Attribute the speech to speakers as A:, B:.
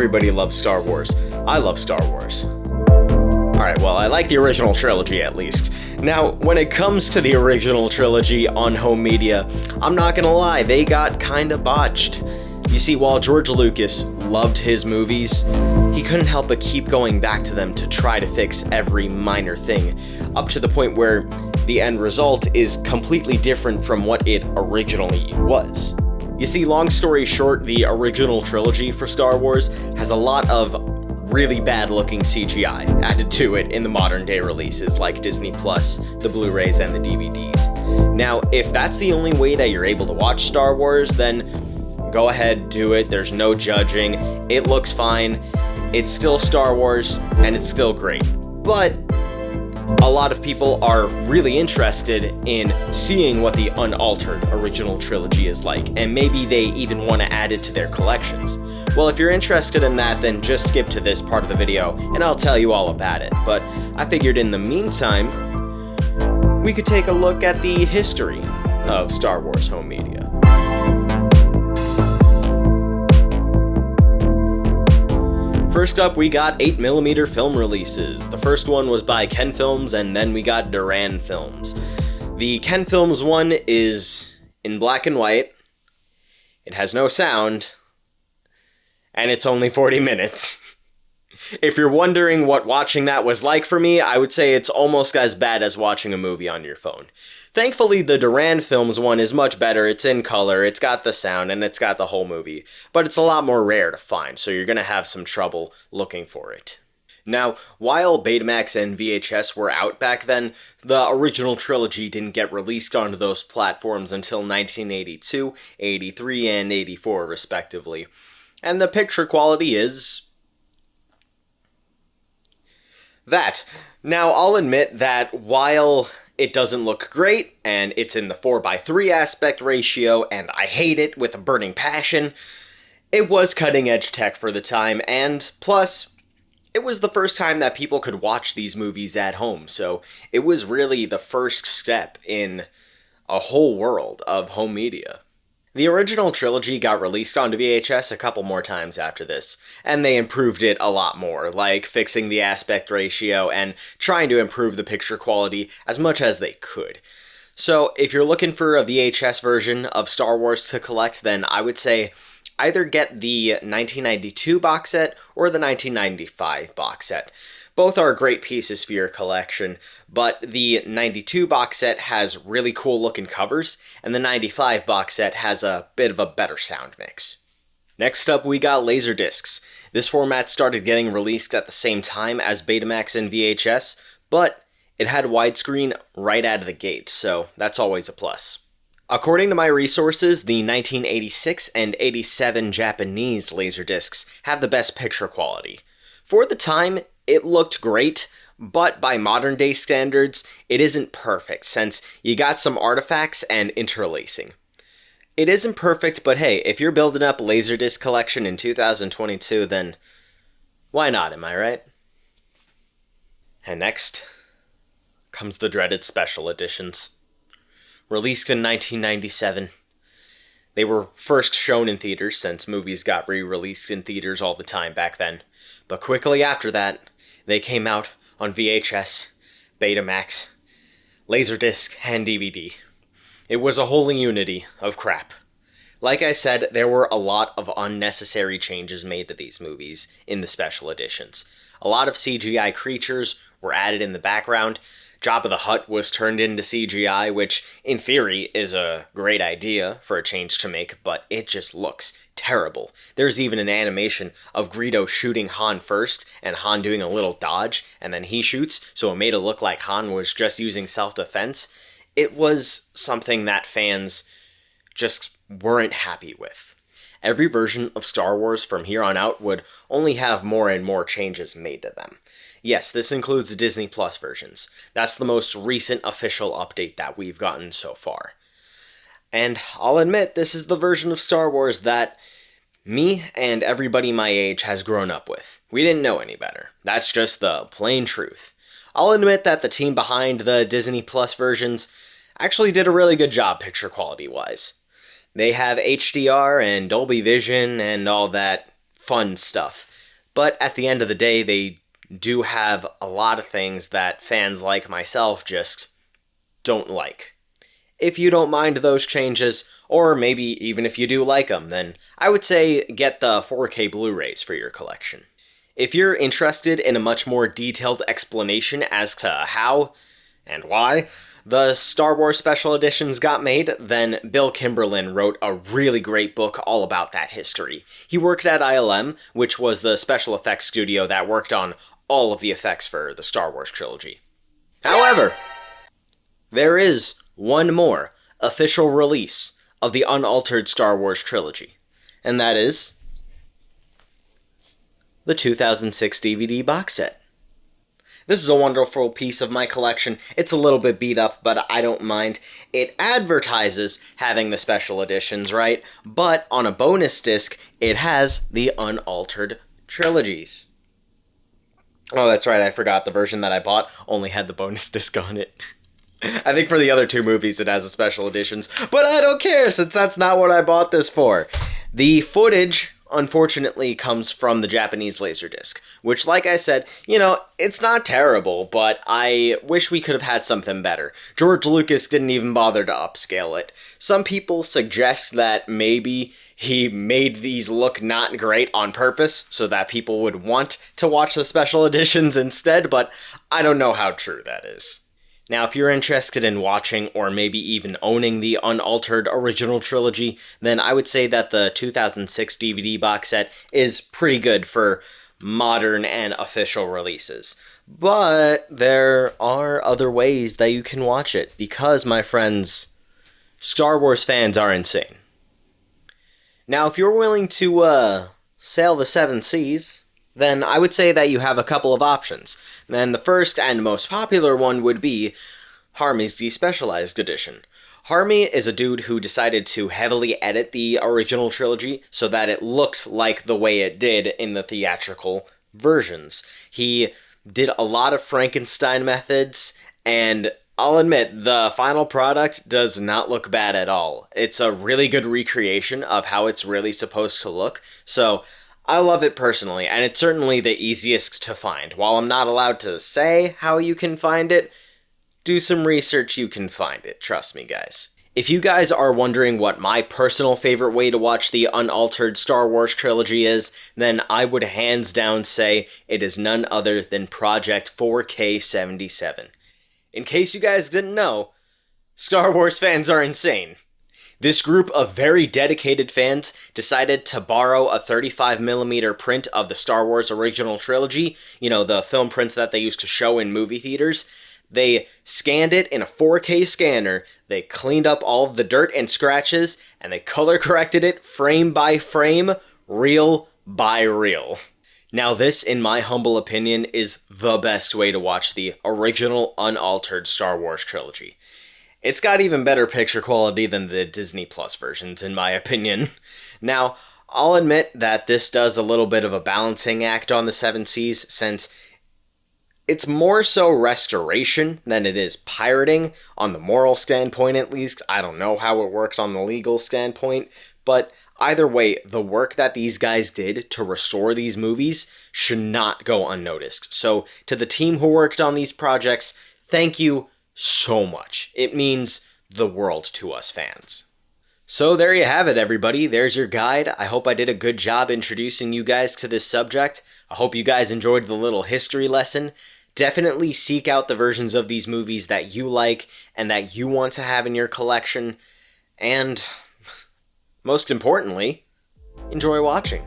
A: everybody loves Star Wars. I love Star Wars. Alright, well, I like the original trilogy at least. Now, when it comes to the original trilogy on home media, I'm not gonna lie, they got kinda botched. You see, while George Lucas loved his movies, he couldn't help but keep going back to them to try to fix every minor thing, up to the point where the end result is completely different from what it originally was. You see, long story short, the original trilogy for Star Wars has a lot of really bad looking CGI added to it in the modern day releases like Disney Plus, the Blu-rays, and the DVDs. Now, if that's the only way that you're able to watch Star Wars, then go ahead, do it. There's no judging. It looks fine. It's still Star Wars, and it's still great. But a lot of people are really interested in seeing what the unaltered original trilogy is like, and maybe they even want to add it to their collections. Well, if you're interested in that, then just skip to this part of the video, and I'll tell you all about it. But I figured in the meantime, we could take a look at the history of Star Wars home media. First up, we got 8mm film releases. The first one was by Ken Films, and then we got Duran Films. The Ken Films one is in black and white, it has no sound, and it's only 40 minutes. If you're wondering what watching that was like for me, I would say it's almost as bad as watching a movie on your phone. Thankfully, the Duran Films one is much better. It's in color, it's got the sound, and it's got the whole movie. But it's a lot more rare to find, so you're gonna have some trouble looking for it. Now, while Betamax and VHS were out back then, the original trilogy didn't get released onto those platforms until 1982, 83, and 84, respectively. And the picture quality is that. Now, I'll admit that while it doesn't look great, and it's in the 4:3 aspect ratio, and I hate it with a burning passion, it was cutting-edge tech for the time, and plus, it was the first time that people could watch these movies at home, so it was really the first step in a whole world of home media. The original trilogy got released onto VHS a couple more times after this, and they improved it a lot more, like fixing the aspect ratio and trying to improve the picture quality as much as they could. So if you're looking for a VHS version of Star Wars to collect, then I would say either get the 1992 box set or the 1995 box set. Both are great pieces for your collection, but the 92 box set has really cool looking covers, and the 95 box set has a bit of a better sound mix. Next up, we got laserdiscs. This format started getting released at the same time as Betamax and VHS, but it had widescreen right out of the gate, so that's always a plus. According to my resources, the 1986 and 87 Japanese laserdiscs have the best picture quality. For the time, it looked great, but by modern day standards, it isn't perfect since you got some artifacts and interlacing. It isn't perfect, but hey, if you're building up a laserdisc collection in 2022, then why not, am I right? And next comes the dreaded special editions. Released in 1997. They were first shown in theaters since movies got re-released in theaters all the time back then. But quickly after that, they came out on VHS, Betamax, Laserdisc, and DVD. It was a holy unity of crap. Like I said, there were a lot of unnecessary changes made to these movies in the special editions. A lot of CGI creatures were added in the background. Jabba the Hutt was turned into CGI, which in theory is a great idea for a change to make, but it just looks terrible. There's even an animation of Greedo shooting Han first, and Han doing a little dodge, and then he shoots, so it made it look like Han was just using self-defense. It was something that fans just weren't happy with. Every version of Star Wars from here on out would only have more and more changes made to them. Yes, this includes the Disney Plus versions. That's the most recent official update that we've gotten so far. And I'll admit, this is the version of Star Wars that me and everybody my age has grown up with. We didn't know any better. That's just the plain truth. I'll admit that the team behind the Disney Plus versions actually did a really good job picture quality-wise. They have HDR and Dolby Vision and all that fun stuff. but at the end of the day, they do have a lot of things that fans like myself just don't like. If you don't mind those changes, or maybe even if you do like them, then I would say get the 4K Blu-rays for your collection. If you're interested in a much more detailed explanation as to how and why the Star Wars Special Editions got made, then Bill Kimberlin wrote a really great book all about that history. He worked at ILM, which was the special effects studio that worked on all of the effects for the Star Wars trilogy. However, there is one more official release of the unaltered Star Wars trilogy, and that is the 2006 DVD box set. This is a wonderful piece of my collection. It's a little bit beat up, but I don't mind. It advertises having the special editions, right? But on a bonus disc, it has the unaltered trilogies. Oh, that's right, I forgot. The version that I bought only had the bonus disc on it. I think for the other two movies it has the special editions, but I don't care since that's not what I bought this for. The footage, unfortunately, comes from the Japanese laserdisc, which, like I said, it's not terrible, but I wish we could have had something better. George Lucas didn't even bother to upscale it. Some people suggest that maybe he made these look not great on purpose so that people would want to watch the special editions instead, but I don't know how true that is. Now, if you're interested in watching or maybe even owning the unaltered original trilogy, then I would say that the 2006 DVD box set is pretty good for modern and official releases. But there are other ways that you can watch it, because, my friends, Star Wars fans are insane. Now, if you're willing to sail the seven seas, then I would say that you have a couple of options. And the first and most popular one would be Harmy's Despecalized edition. Harmy is a dude who decided to heavily edit the original trilogy so that it looks like the way it did in the theatrical versions. He did a lot of Frankenstein methods, and I'll admit, the final product does not look bad at all. It's a really good recreation of how it's really supposed to look, so I love it personally, and it's certainly the easiest to find. While I'm not allowed to say how you can find it, do some research, you can find it. Trust me, guys. If you guys are wondering what my personal favorite way to watch the unaltered Star Wars trilogy is, then I would hands down say it is none other than Project 4K77. In case you guys didn't know, Star Wars fans are insane. This group of very dedicated fans decided to borrow a 35mm print of the Star Wars original trilogy, the film prints that they used to show in movie theaters. They scanned it in a 4K scanner, they cleaned up all of the dirt and scratches, and they color corrected it frame by frame, reel by reel. Now this, in my humble opinion, is the best way to watch the original unaltered Star Wars trilogy. It's got even better picture quality than the Disney Plus versions, in my opinion. Now, I'll admit that this does a little bit of a balancing act on the Seven Seas, since it's more so restoration than it is pirating, on the moral standpoint at least. I don't know how it works on the legal standpoint, but either way, the work that these guys did to restore these movies should not go unnoticed. So, to the team who worked on these projects, thank you so much. It means the world to us fans. So there you have it, everybody. There's your guide. I hope I did a good job introducing you guys to this subject. I hope you guys enjoyed the little history lesson. Definitely seek out the versions of these movies that you like and that you want to have in your collection. And most importantly, enjoy watching.